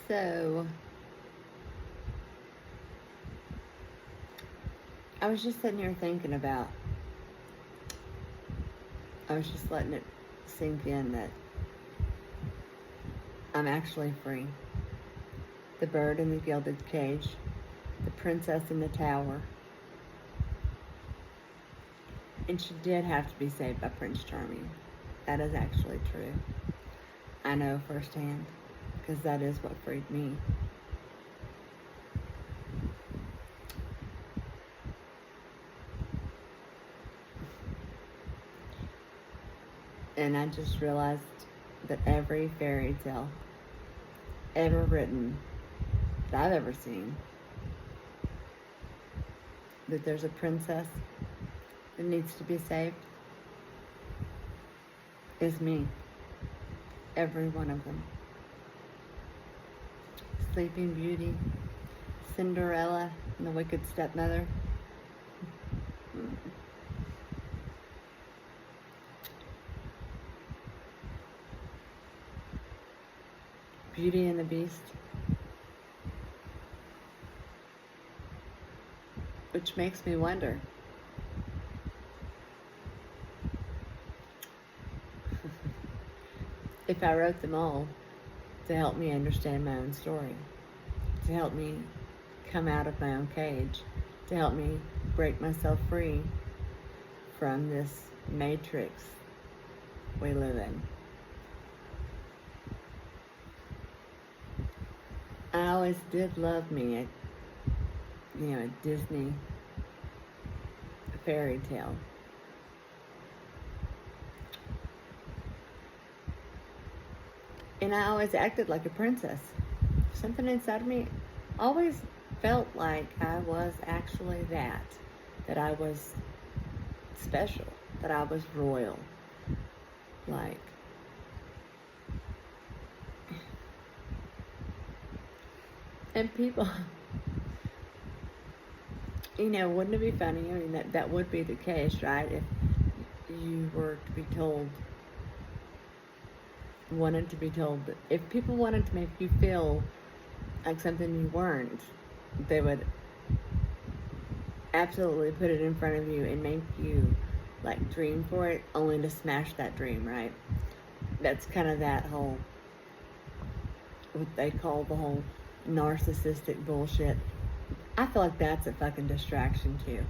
So, I was just sitting here thinking about, I was just letting it sink in that I'm actually free. The bird in the gilded cage, the princess in the tower. And she did have to be saved by Prince Charming. That is actually true. I know firsthand, because that is what freed me. And I just realized that every fairy tale ever written that I've ever seen, that there's a princess that needs to be saved, is me. Every one of them. Sleeping Beauty, Cinderella, and the Wicked Stepmother. Beauty and the Beast. Which makes me wonder, if I wrote them all to help me understand my own story, to help me come out of my own cage, to help me break myself free from this matrix we live in. I always did love me a Disney fairy tale. And I always acted like a princess. Something inside of me always felt like I was actually that I was special, that I was royal. Like, and people, wouldn't it be funny? I mean, that would be the case, right? If you were to be told, that if people wanted to make you feel like something you weren't, they would absolutely put it in front of you and make you like dream for it, only to smash that dream, right? That's kind of that whole, what they call the whole narcissistic bullshit. I feel like that's a fucking distraction too.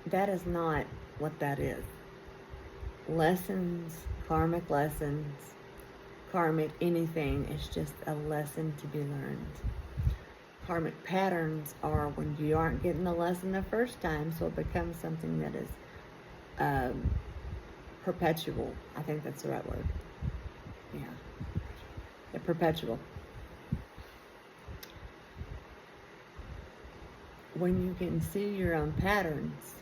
That is not what that is. Lessons, karmic anything is just a lesson to be learned. Karmic patterns are when you aren't getting the lesson the first time, so it becomes something that is perpetual. I think that's the right word. Yeah, perpetual. When you can see your own patterns,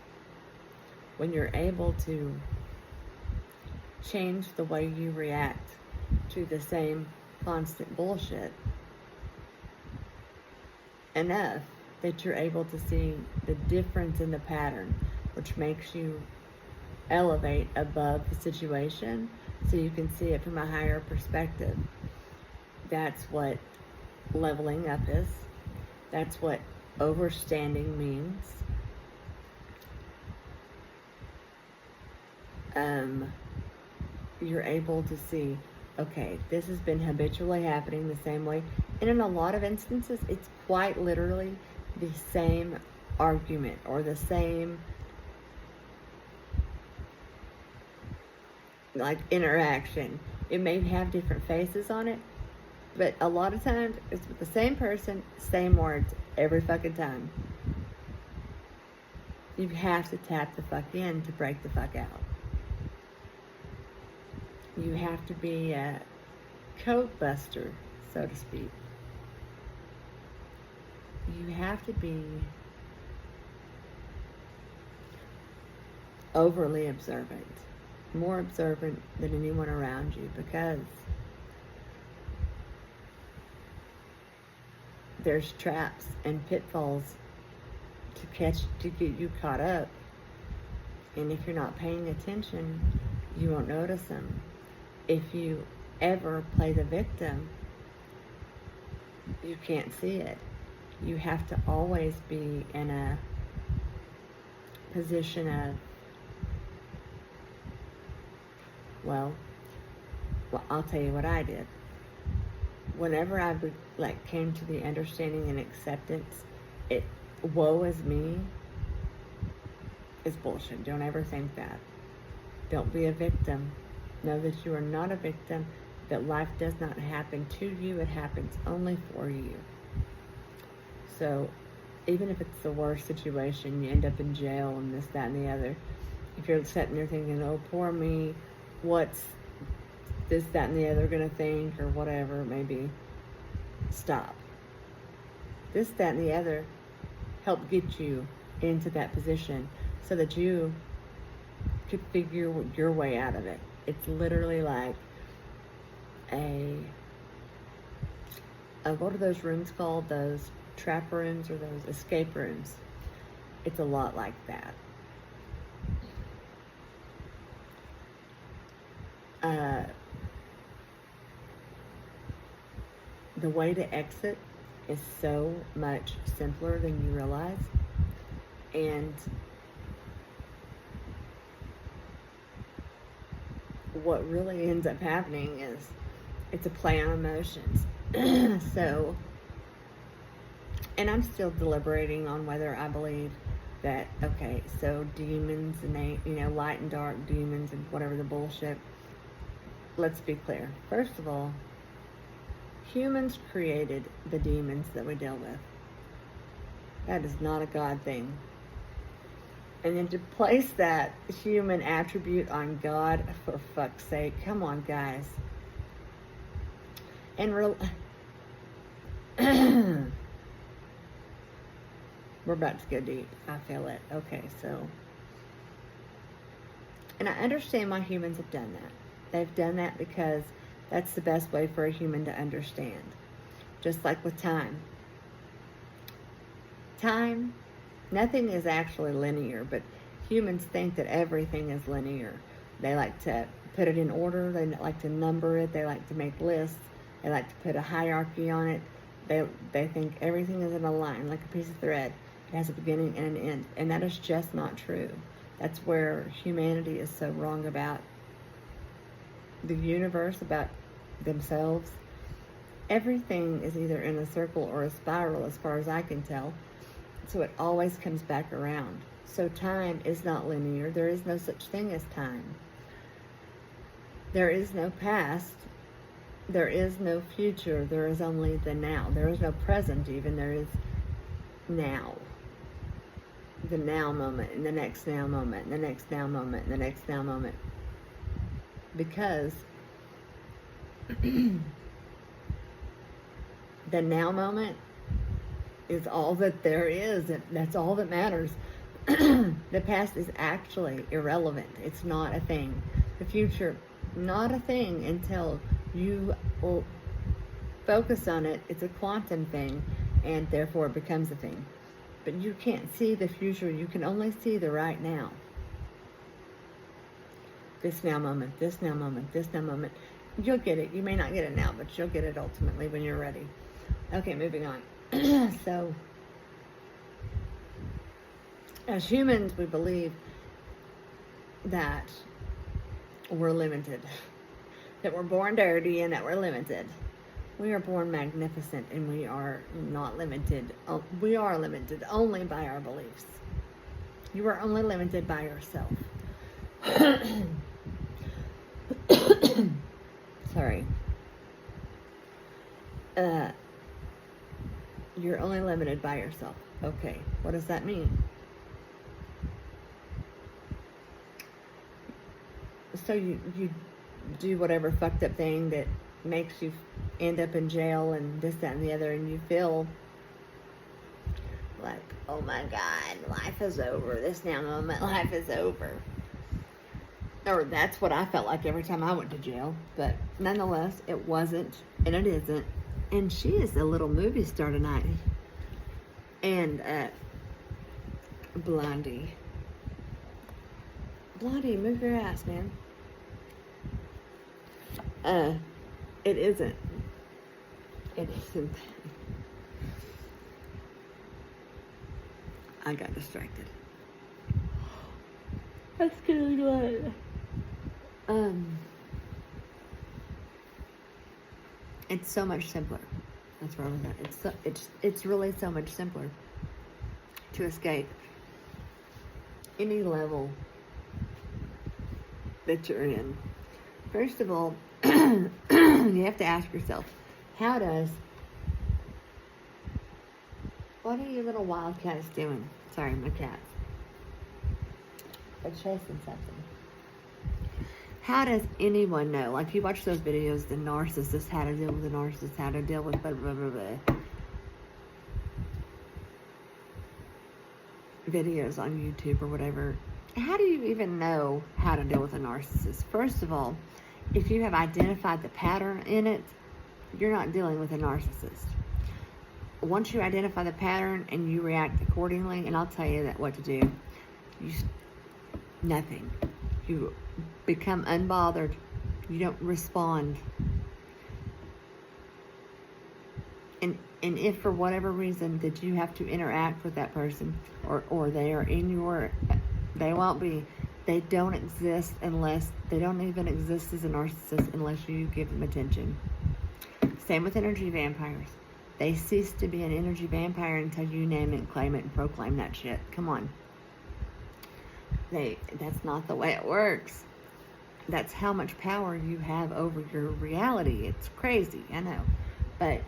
when you're able to change the way you react to the same constant bullshit enough that you're able to see the difference in the pattern, which makes you elevate above the situation so you can see it from a higher perspective. That's what leveling up is. That's what overstanding means. You're able to see, okay, this has been habitually happening the same way. And in a lot of instances, it's quite literally the same argument or the same like interaction. It may have different faces on it, but a lot of times it's with the same person, same words every fucking time. You have to tap the fuck in to break the fuck out. You have to be a code buster, so to speak. You have to be overly observant, more observant than anyone around you, because there's traps and pitfalls to get you caught up. And if you're not paying attention, you won't notice them. If you ever play the victim, you can't see it. You have to always be in a position of, well, I'll tell you what I did. Whenever I came to the understanding and acceptance, woe is me is bullshit. Don't ever think that. Don't be a victim. Know that you are not a victim, that life does not happen to you, it happens only for you. So even if it's the worst situation, you end up in jail and this, that, and the other, if you're sitting there thinking, oh, poor me, what's this, that, and the other going to think, or whatever it may be, stop. This, that, and the other help get you into that position so that you could figure your way out of it. It's literally like what are those rooms called? Those trap rooms or those escape rooms? It's a lot like that. The way to exit is so much simpler than you realize. And what really ends up happening is it's a play on emotions. So, and I'm still deliberating on whether I believe that, okay, so demons and light and dark demons and whatever the bullshit. Let's be clear. First of all, humans created the demons that we deal with. That is not a God thing. And then to place that human attribute on God, for fuck's sake, come on, guys. And we're about to go deep. I feel it. Okay, so. And I understand why humans have done that. They've done that because that's the best way for a human to understand. Just like with time. Time, nothing is actually linear, but humans think that everything is linear. They like to put it in order. They like to number it. They like to make lists. They like to put a hierarchy on it. They think everything is in a line, like a piece of thread. It has a beginning and an end. And that is just not true. That's where humanity is so wrong about the universe, about themselves. Everything is either in a circle or a spiral as far as I can tell. So it always comes back around. So time is not linear. There is no such thing as time. There is no past. There is no future. There is only the now. There is no present even. There is now. The now moment, and the next now moment, and the next now moment, and the next now moment. Because the now moment is all that there is. That's all that matters. The past is actually irrelevant. It's not a thing. The future, not a thing until you will focus on it. It's a quantum thing, and therefore it becomes a thing. But you can't see the future. You can only see the right now. This now moment, this now moment, this now moment. You'll get it. You may not get it now, but you'll get it ultimately when you're ready. Okay, moving on. So, as humans, we believe that we're limited. That we're born dirty and that we're limited. We are born magnificent and we are not limited. We are limited only by our beliefs. You are only limited by yourself. Sorry. You're only limited by yourself. Okay, what does that mean? So you do whatever fucked up thing that makes you end up in jail and this, that, and the other, and you feel like, oh my God, life is over. This now moment, life is over. Or that's what I felt like every time I went to jail. But nonetheless, it wasn't, and it isn't. And she is a little movie star tonight. And Blondie, move your ass, man. It isn't. It isn't. I got distracted. That's good. It's so much simpler. That's where I was at. It's really so much simpler to escape any level that you're in. First of all, you have to ask yourself, what are you little wildcats doing? Sorry, my cats. They're chasing something. How does anyone know? Like, you watch those videos, the narcissist, how to deal with the narcissist, how to deal with blah, blah, blah, blah. Videos on YouTube or whatever. How do you even know how to deal with a narcissist? First of all, if you have identified the pattern in it, you're not dealing with a narcissist. Once you identify the pattern and you react accordingly, and I'll tell you what to do, nothing. You become unbothered. You don't respond. And if for whatever reason that you have to interact with that person, or they are in your, they don't exist unless, they don't even exist as a narcissist unless you give them attention. Same with energy vampires. They cease to be an energy vampire until you name it, claim it, and proclaim that shit. Come on. That's not the way it works. That's how much power you have over your reality. It's crazy, I know. But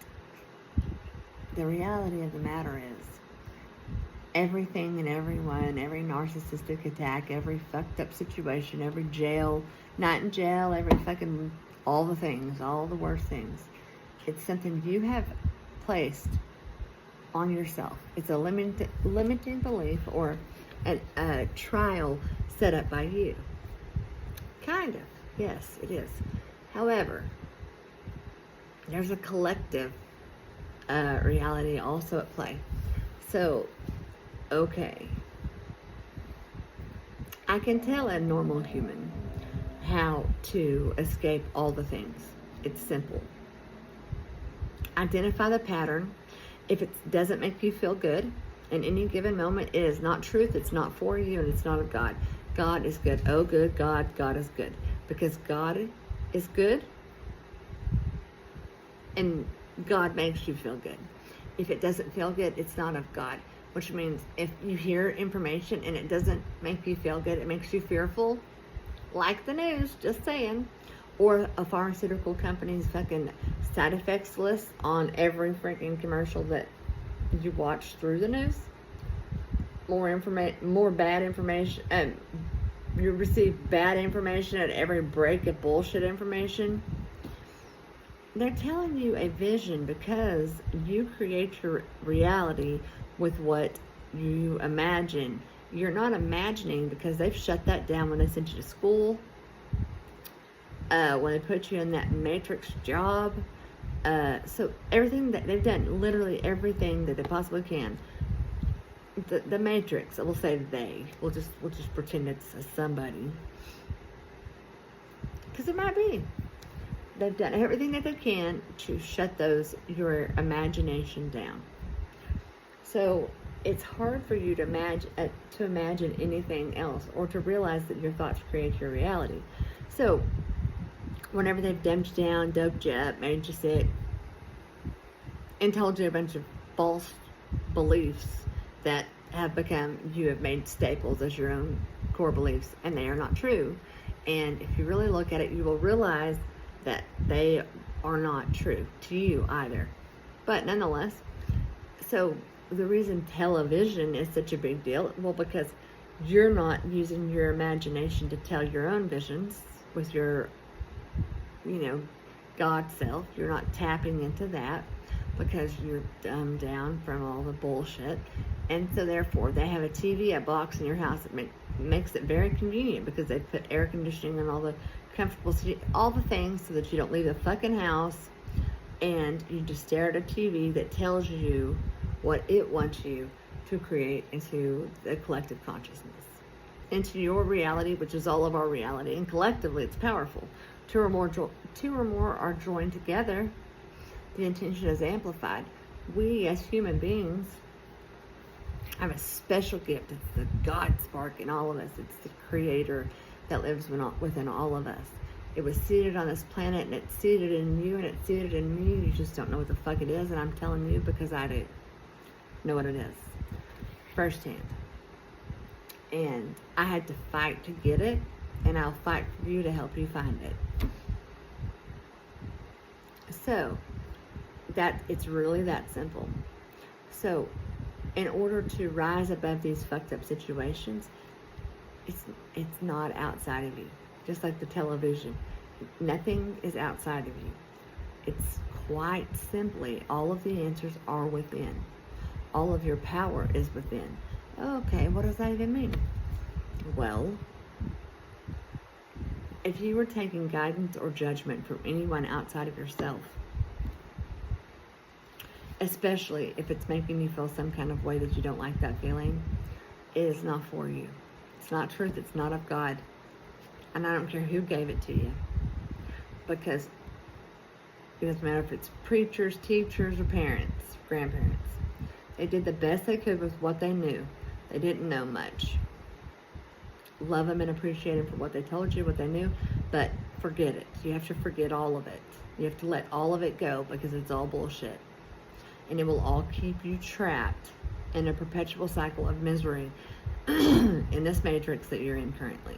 the reality of the matter is, everything and everyone, every narcissistic attack, every fucked up situation, every night in jail, every fucking, all the things, all the worst things, it's something you have placed on yourself. It's a limiting belief or a trial set up by you. Kind of. Yes, it is. However, there's a collective reality also at play. So, okay. I can tell a normal human how to escape all the things. It's simple. Identify the pattern. If it doesn't make you feel good in any given moment, it is not truth, it's not for you, and it's not of God. God is good. Oh, good God, God is good. Because God is good, and God makes you feel good. If it doesn't feel good, it's not of God. Which means if you hear information and it doesn't make you feel good, it makes you fearful, like the news, just saying, or a pharmaceutical company's fucking side effects list on every freaking commercial that you watch through the news. More bad information, you receive bad information at every break of bullshit information. They're telling you a vision because you create your reality with what you imagine. You're not imagining because they've shut that down when they sent you to school, when they put you in that matrix job. So everything that they've done, literally everything that they possibly can. The matrix, we'll say we'll just pretend it's somebody, because it might be. They've done everything that they can to shut your imagination down. So it's hard for you to imagine anything else, or to realize that your thoughts create your reality. So whenever they've dumbed you down, doped you up, made you sick, and told you a bunch of false beliefs that you have made staples as your own core beliefs, and they are not true. And if you really look at it, you will realize that they are not true to you either. But nonetheless, so the reason television is such a big deal, well, because you're not using your imagination to tell your own visions with your, God self. You're not tapping into that because you're dumbed down from all the bullshit. And so therefore, they have a TV, a box in your house that makes it very convenient, because they put air conditioning and all the comfortable, all the things, so that you don't leave the fucking house and you just stare at a TV that tells you what it wants you to create into the collective consciousness, into your reality, which is all of our reality, and collectively it's powerful. Two or more are joined together, the intention is amplified. We as human beings I have a special gift. It's the God spark in all of us. It's the creator that lives within all of us. It was seated on this planet, and it's seated in you, and it's seated in me. You just don't know what the fuck it is, and I'm telling you because I do know what it is firsthand. And I had to fight to get it, and I'll fight for you to help you find it. So, it's really that simple. So, in order to rise above these fucked up situations, it's not outside of you. Just like the television. Nothing is outside of you. It's quite simply, all of the answers are within. All of your power is within. Okay, what does that even mean? Well, if you were taking guidance or judgment from anyone outside of yourself, especially if it's making you feel some kind of way that you don't like that feeling, it is not for you. It's not truth. It's not of God. And I don't care who gave it to you. Because it doesn't matter if it's preachers, teachers, or parents, grandparents. They did the best they could with what they knew. They didn't know much. Love them and appreciate them for what they told you, what they knew, but forget it. You have to forget all of it. You have to let all of it go because it's all bullshit. And it will all keep you trapped in a perpetual cycle of misery in this matrix that you're in currently.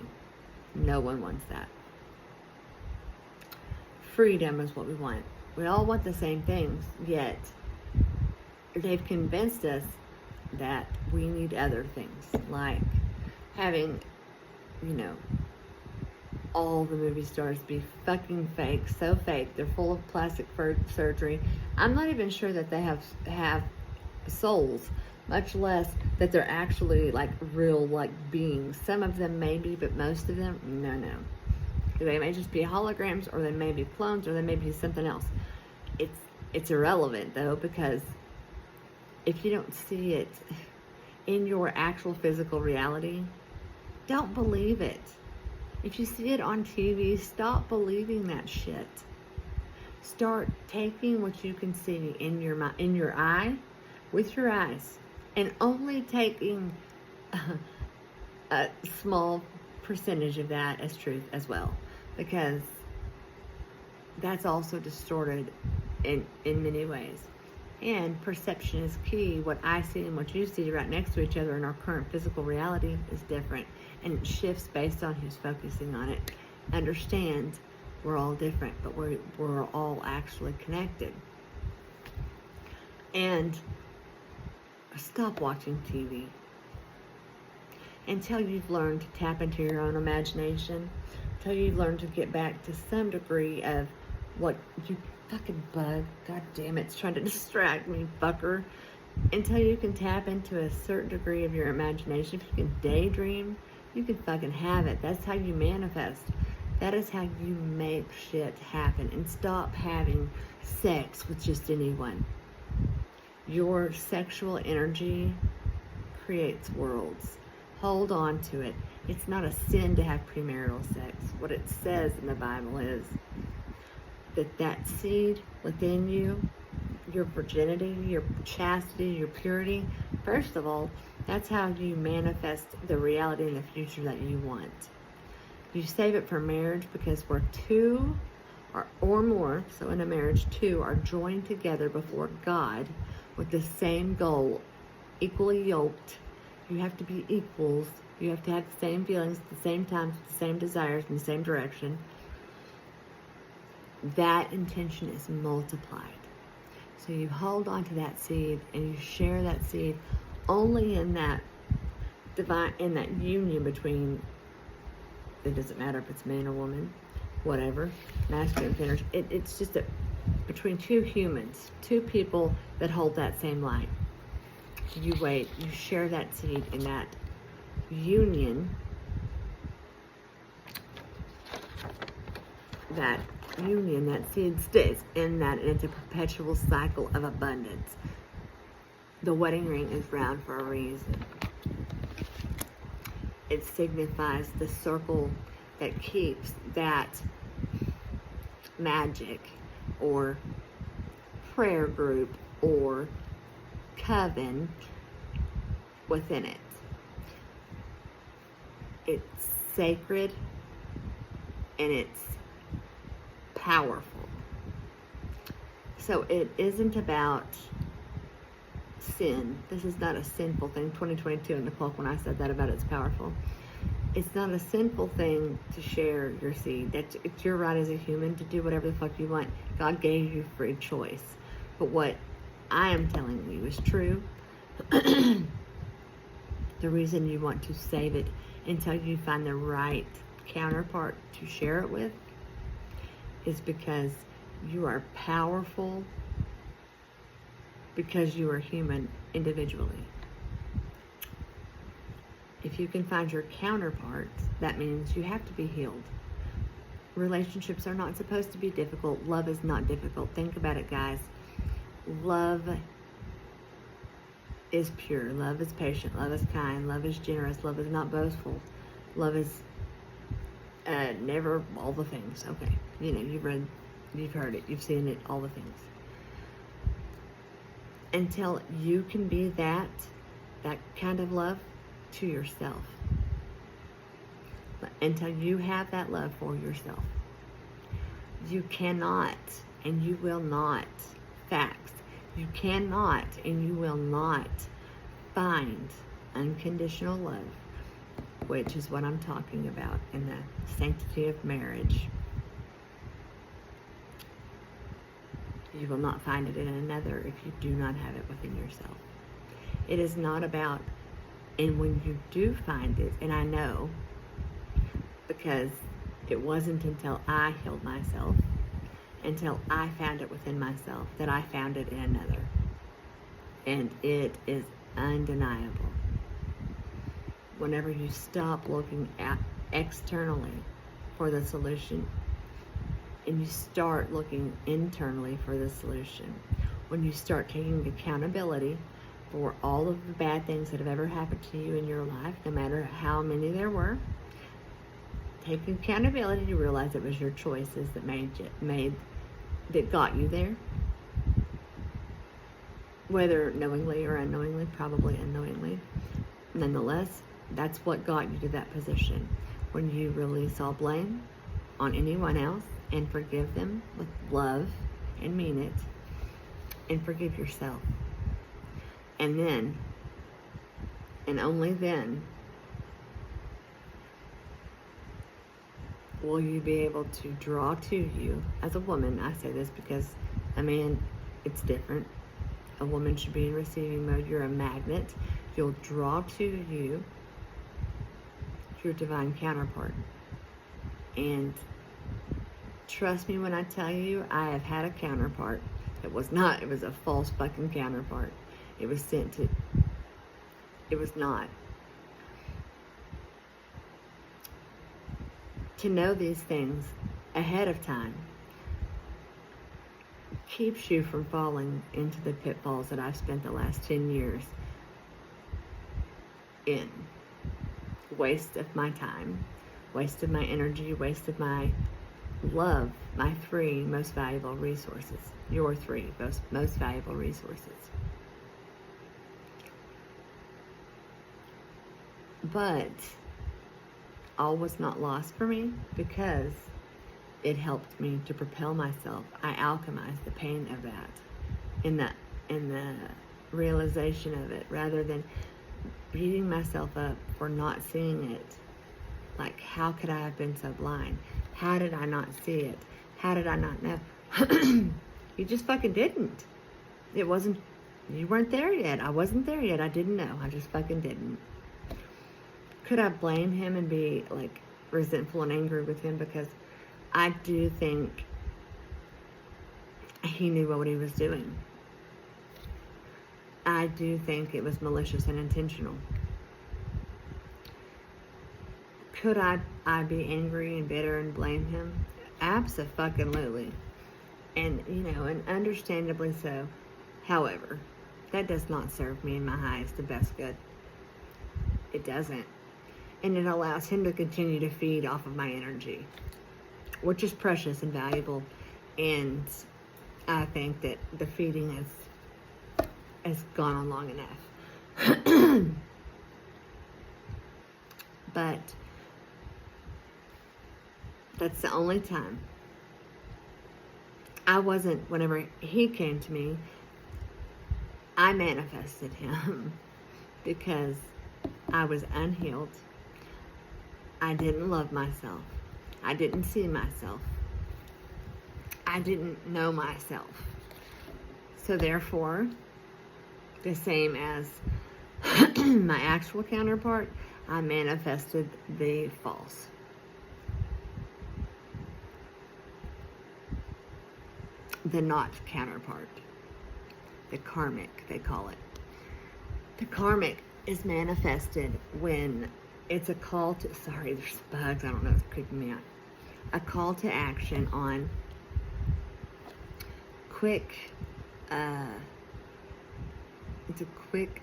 No one wants that. Freedom is what we want. We all want the same things, yet they've convinced us that we need other things, like having, all the movie stars be fucking fake, so fake. They're full of plastic surgery. I'm not even sure that they have souls, much less that they're actually like real beings. Some of them maybe, but most of them, no. They may just be holograms, or they may be clones, or they may be something else. It's irrelevant though, because if you don't see it in your actual physical reality, don't believe it. If you see it on TV, stop believing that shit. Start taking what you can see in your eye, with your eyes, and only taking a small percentage of that as truth as well, because that's also distorted in many ways. And perception is key. What I see and what you see right next to each other in our current physical reality is different. And it shifts based on who's focusing on it. Understand, we're all different, but we're all actually connected. And stop watching TV until you've learned to tap into your own imagination, until you've learned to get back to some degree of what you fucking bug, god damn it, it's trying to distract me, fucker. Until you can tap into a certain degree of your imagination. If you can daydream, you can fucking have it. That's how you manifest. That is how you make shit happen. And stop having sex with just anyone. Your sexual energy creates worlds. Hold on to it. It's not a sin to have premarital sex. What it says in the Bible is that seed within you, your virginity, your chastity, your purity, first of all, that's how you manifest the reality in the future that you want. You save it for marriage, because where two or more, so in a marriage, two are joined together before God with the same goal, equally yoked. You have to be equals. You have to have the same feelings at the same time, the same desires in the same direction. That intention is multiplied. So you hold on to that seed and you share that seed only in that union between, it doesn't matter if it's man or woman, whatever, masculine, feminine. It's just between two humans, two people that hold that same light. You share that seed in that union, that seed stays in that, and it's a perpetual cycle of abundance. The wedding ring is round for a reason. It signifies the circle that keeps that magic or prayer group or coven within it. It's sacred and it's powerful. So it isn't about sin. This is not a sinful thing. 2022 in the clock when I said that about it's powerful. It's not a sinful thing to share your seed. It's your right as a human to do whatever the fuck you want. God gave you free choice. But what I am telling you is true. The reason you want to save it until you find the right counterpart to share it with is because you are powerful, because you are human individually. If you can find your counterpart, that means you have to be healed. Relationships are not supposed to be difficult. Love is not difficult. Think about it, guys. Love is pure. Love is patient. Love is kind. Love is generous. Love is not boastful. Love is never all the things. Okay. You know, you've heard it. You've seen it, all the things. Until you can be that kind of love to yourself. Until you have that love for yourself. You cannot and you will not, facts, you cannot and you will not find unconditional love, which is what I'm talking about in the sanctity of marriage. You will not find it in another if you do not have it within yourself. It is not about, and when you do find it, and I know, because it wasn't until I healed myself, until I found it within myself, that I found it in another. And it is undeniable. Whenever you stop looking at externally for the solution, and you start looking internally for the solution, when you start taking accountability for all of the bad things that have ever happened to you in your life, no matter how many there were, take accountability to realize it was your choices that that got you there, whether knowingly or unknowingly, probably unknowingly. Nonetheless, that's what got you to that position. When you release all blame on anyone else and forgive them with love and mean it, and forgive yourself. And then, and only then, will you be able to draw to you, as a woman, I say this because a man, it's different. A woman should be in receiving mode. You're a magnet. You'll draw to you your divine counterpart. And trust me when I tell you, I have had a counterpart. It was a false fucking counterpart. It was not. To know these things ahead of time keeps you from falling into the pitfalls that I've spent the last 10 years in. Waste of my time, waste of my energy, waste of my love, my three most valuable resources. Your three most valuable resources. But all was not lost for me because it helped me to propel myself. I alchemized the pain of that in the realization of it, rather than beating myself up for not seeing it. Like, how could I have been so blind? How did I not see it? How did I not know? You just fucking didn't. You weren't there yet. I wasn't there yet. I didn't know. I just fucking didn't. Could I blame him and be like resentful and angry with him? Because I do think he knew what he was doing. I do think it was malicious and intentional. Could I be angry and bitter and blame him? Abso-fucking-lutely. And, and understandably so. However, that does not serve me in my highest and best good. It doesn't. And it allows him to continue to feed off of my energy, which is precious and valuable. And I think that the feeding has gone on long enough. But that's the only time. I wasn't, whenever he came to me, I manifested him because I was unhealed. I didn't love myself. I didn't see myself. I didn't know myself. So therefore, the same as my actual counterpart, I manifested the false. The not counterpart. The karmic, they call it. The karmic is manifested when it's a call to, sorry, there's bugs, I don't know, it's creeping me out. A call to action on quick, it's a quick,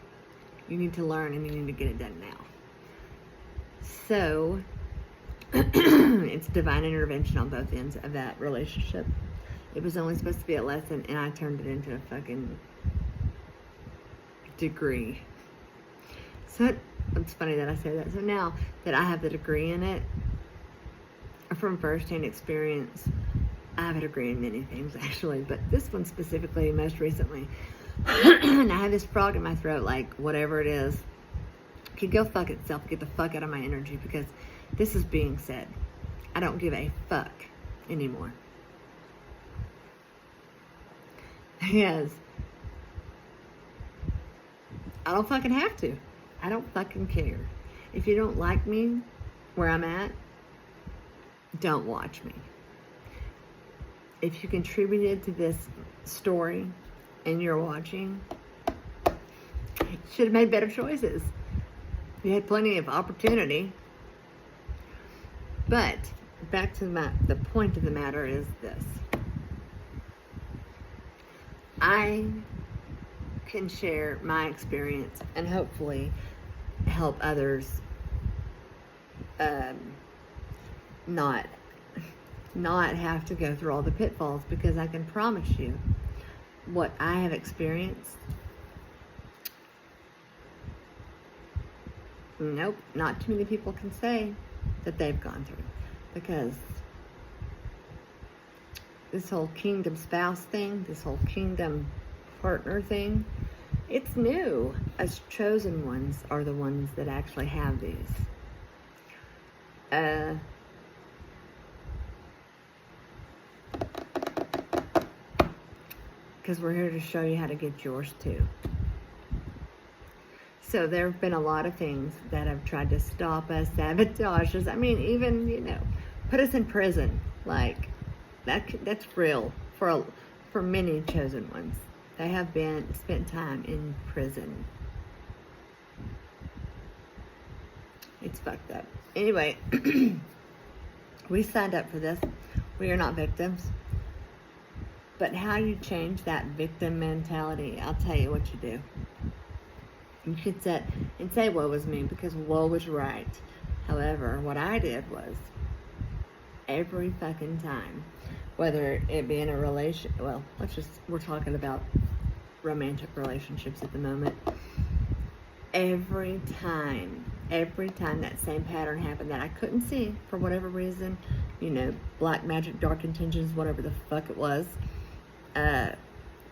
you need to learn and you need to get it done now. So, it's divine intervention on both ends of that relationship. It was only supposed to be a lesson, and I turned it into a fucking degree. So, it's funny that I say that. So now that I have the degree in it, from first-hand experience, I have a degree in many things, actually, but this one specifically, most recently, and I have this frog in my throat, like, whatever it is, could go fuck itself, get the fuck out of my energy, because this is being said. I don't give a fuck anymore. Yes. I don't fucking have to. I don't fucking care. If you don't like me where I'm at, don't watch me. If you contributed to this story and you're watching, you should have made better choices. You had plenty of opportunity. But back to the point of the matter is this. I can share my experience and hopefully help others not have to go through all the pitfalls, because I can promise you what I have experienced, nope, not too many people can say that they've gone through, because this whole kingdom spouse thing, this whole kingdom partner thing, it's new. Us chosen ones are the ones that actually have these. Because we're here to show you how to get yours too. So there have been a lot of things that have tried to stop us, sabotage us. I mean, even, put us in prison. Like, that's real for many chosen ones. They have spent time in prison. It's fucked up. Anyway, we signed up for this. We are not victims. But how you change that victim mentality, I'll tell you what you do. You should sit and say woe was me, because woe was right. However, what I did was, every fucking time, whether it be in a we're talking about romantic relationships at the moment. Every time that same pattern happened that I couldn't see for whatever reason, black magic, dark intentions, whatever the fuck it was,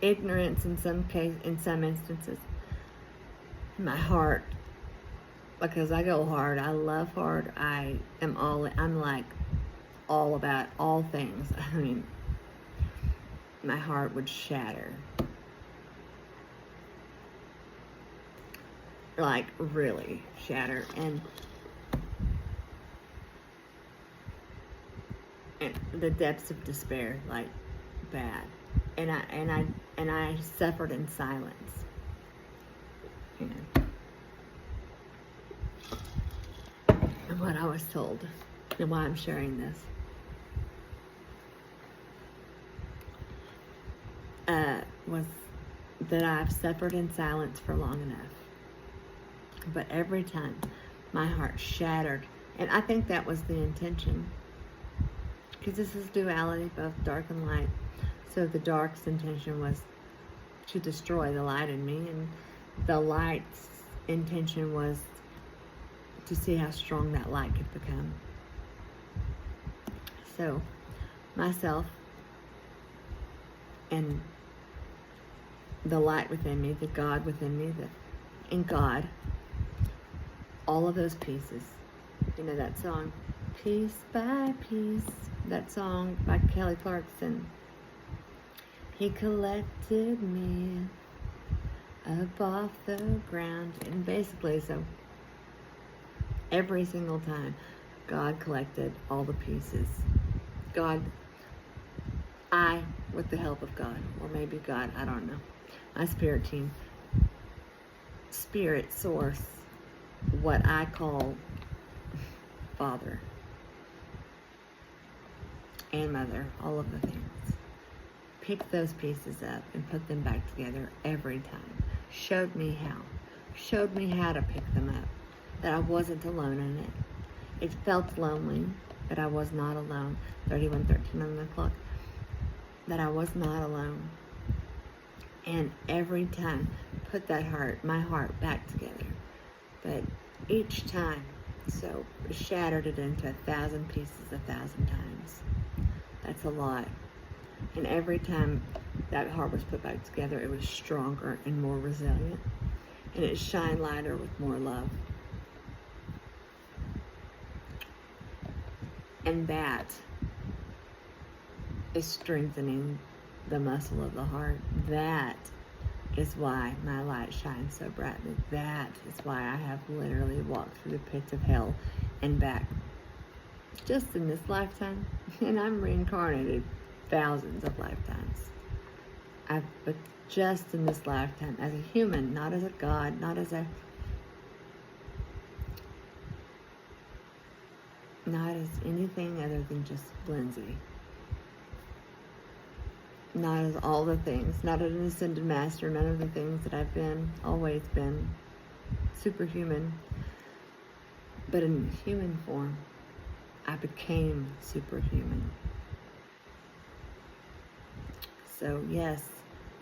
ignorance in some instances, my heart, because I go hard, I love hard, I'm like all about all things. I mean, my heart would shatter. Like, really shatter. And the depths of despair, like, bad. And I suffered in silence. And what I was told, and why I'm sharing this. Was that I've suffered in silence for long enough. But every time, my heart shattered. And I think that was the intention. Because this is duality, both dark and light. So the dark's intention was to destroy the light in me. And the light's intention was to see how strong that light could become. So, myself and the light within me, the God within me, and God, all of those pieces. You know that song, Piece by Piece, that song by Kelly Clarkson. He collected me up off the ground. And basically, so every single time, God collected all the pieces. God, with the help of God, or maybe God, I don't know, my spirit team, spirit source, what I call Father and Mother, all of the things, picked those pieces up and put them back together every time. Showed me how to pick them up, that I wasn't alone in it. It felt lonely, but I was not alone. 31:13 on the clock, that I was not alone. And every time, put my heart back together. But each time, so shattered it into 1,000 pieces 1,000 times. That's a lot. And every time that heart was put back together, it was stronger and more resilient. And it shined lighter with more love. And that is strengthening the muscle of the heart. That is why my light shines so brightly. That is why I have literally walked through the pits of hell and back just in this lifetime. And I'm reincarnated thousands of lifetimes. But just in this lifetime, as a human, not as a God, not as anything other than just Lindsay. Not as all the things, not as an ascended master, none of the things that I've been, always been, superhuman. But in human form, I became superhuman. So yes,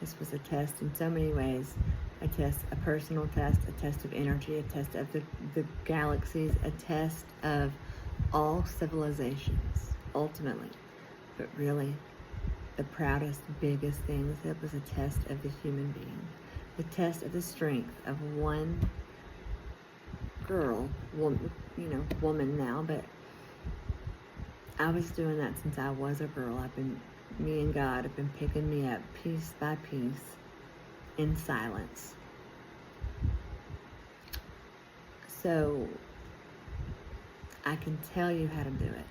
this was a test in so many ways. A test, a personal test, a test of energy, a test of the galaxies, a test of all civilizations, ultimately. But really, the proudest, biggest things, it was a test of the human being. The test of the strength of one girl, woman now, but I was doing that since I was a girl. Me and God have been picking me up piece by piece in silence. So I can tell you how to do it.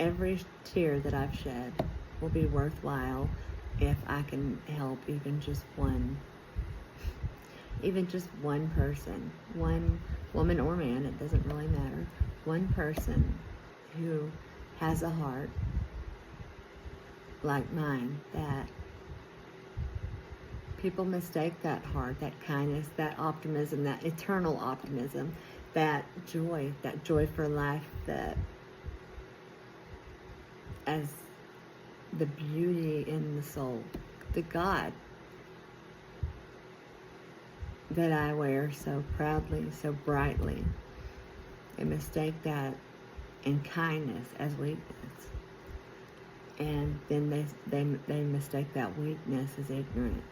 Every tear that I've shed will be worthwhile if I can help even just one person, one woman or man, it doesn't really matter, one person who has a heart like mine, that people mistake that heart, that kindness, that optimism, that eternal optimism, that joy for life, that as the beauty in the soul, the God that I wear so proudly, so brightly. They mistake that in kindness as weakness. And then they mistake that weakness as ignorance.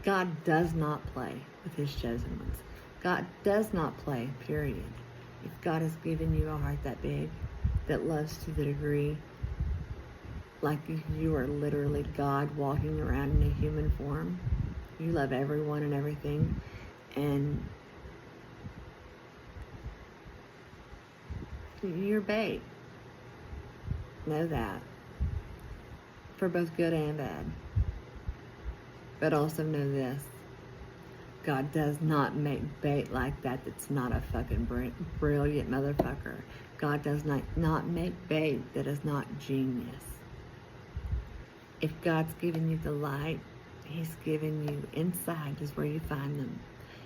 God does not play with his chosen ones. God does not play, period. If God has given you a heart that big, that loves to the degree, like you are literally God walking around in a human form, you love everyone and everything, and you're bait. Know that. For both good and bad. But also know this. God does not make bait like that that's not a fucking brilliant motherfucker. God does not make bait that is not genius. If God's given you the light, he's given you inside is where you find them.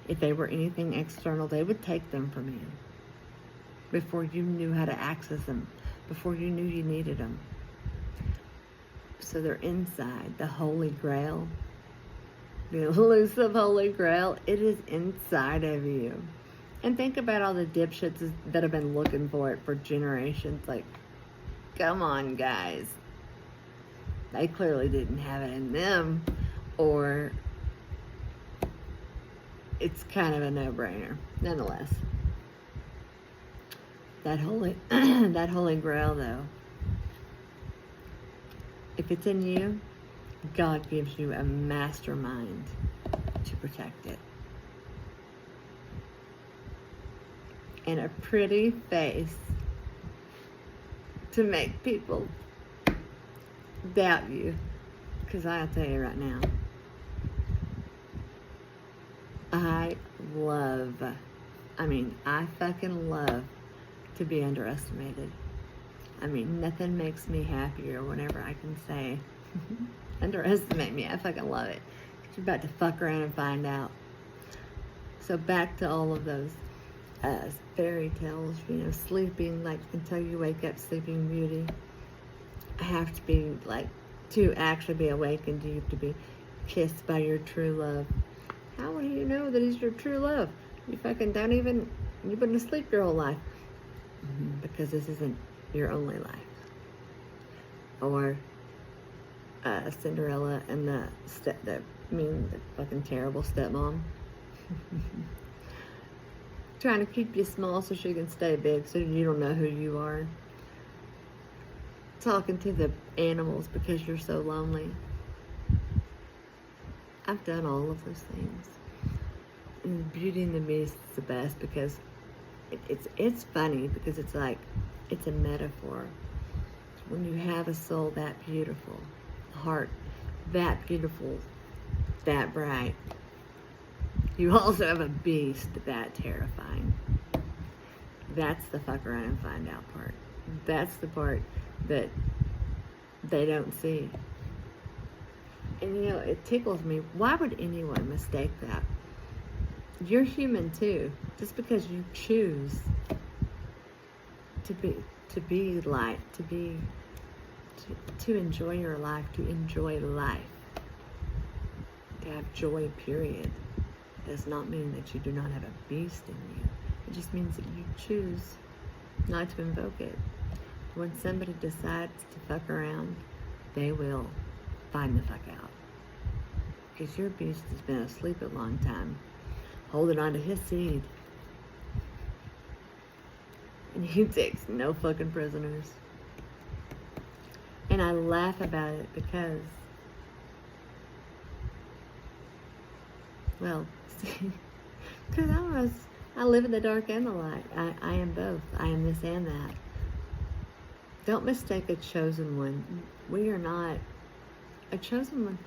If they were anything external, they would take them from you before you knew how to access them, before you knew you needed them. So they're inside. The Holy Grail, the elusive Holy Grail, it is inside of you. And think about all the dipshits that have been looking for it for generations. Like, come on, guys. They clearly didn't have it in them, or it's kind of a no-brainer. Nonetheless, that holy grail, though, if it's in you, God gives you a mastermind to protect it. And a pretty face to make people doubt you. Because I'll tell you right now, I fucking love to be underestimated. I mean, nothing makes me happier whenever I can say, underestimate me. I fucking love it. You're about to fuck around and find out. So back to all of those fairy tales, sleeping, like until you wake up, Sleeping Beauty. I have to be like, to actually be awakened, you have to be kissed by your true love. How will you know that he's your true love? You fucking don't even, you've been asleep your whole life. Because this isn't your only life. Or Cinderella and the fucking terrible stepmom. Trying to keep you small so she can stay big so you don't know who you are. Talking to the animals because you're so lonely. I've done all of those things. And Beauty and the Beast is the best because it's funny because it's like, it's a metaphor. When you have a soul that beautiful, a heart that beautiful, that bright, you also have a beast that terrifying. That's the fuck around and find out part. That's the part that they don't see. And it tickles me. Why would anyone mistake that? You're human too. Just because you choose to be light, to enjoy your life, to enjoy life, to have joy, period, does not mean that you do not have a beast in you. It just means that you choose not to invoke it. When somebody decides to fuck around, they will find the fuck out. Because your beast has been asleep a long time, holding on to his seed. And he takes no fucking prisoners. And I laugh about it because, well, because I live in the dark and the light. I am both. I am this and that. Don't mistake a chosen one. We are not a chosen one.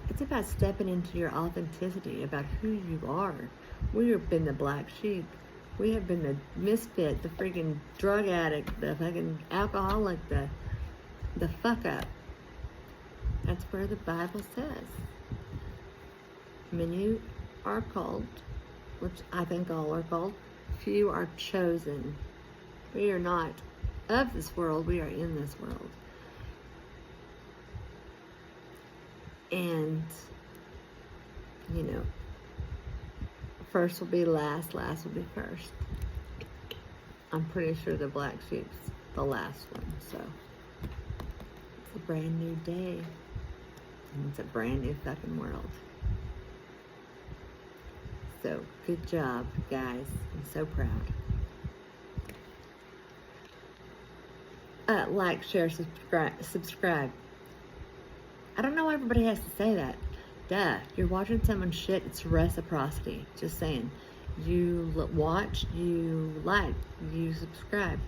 It's about stepping into your authenticity, about who you are. We have been the black sheep. We have been the misfit, the freaking drug addict, the fucking alcoholic, the fuck up. That's where the Bible says. Many are called, which I think all are called. Few are chosen. We are not of this world. We are in this world. And, first will be last, last will be first. I'm pretty sure the black sheep's the last one, so it's a brand new day. And it's a brand new fucking world. So, good job, guys. I'm so proud. Like, share, subscribe. I don't know why everybody has to say that. Duh. You're watching someone shit. It's reciprocity. Just saying. You watch, you like, you subscribe.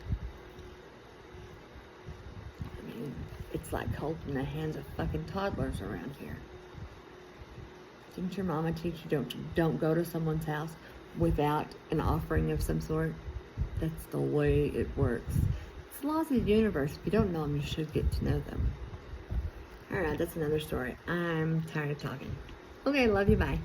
I mean, it's like holding the hands of fucking toddlers around here. Didn't your mama teach you don't go to someone's house without an offering of some sort? That's the way it works. It's the laws of the universe. If you don't know them, you should get to know them. Alright, that's another story. I'm tired of talking. Okay, love you, bye.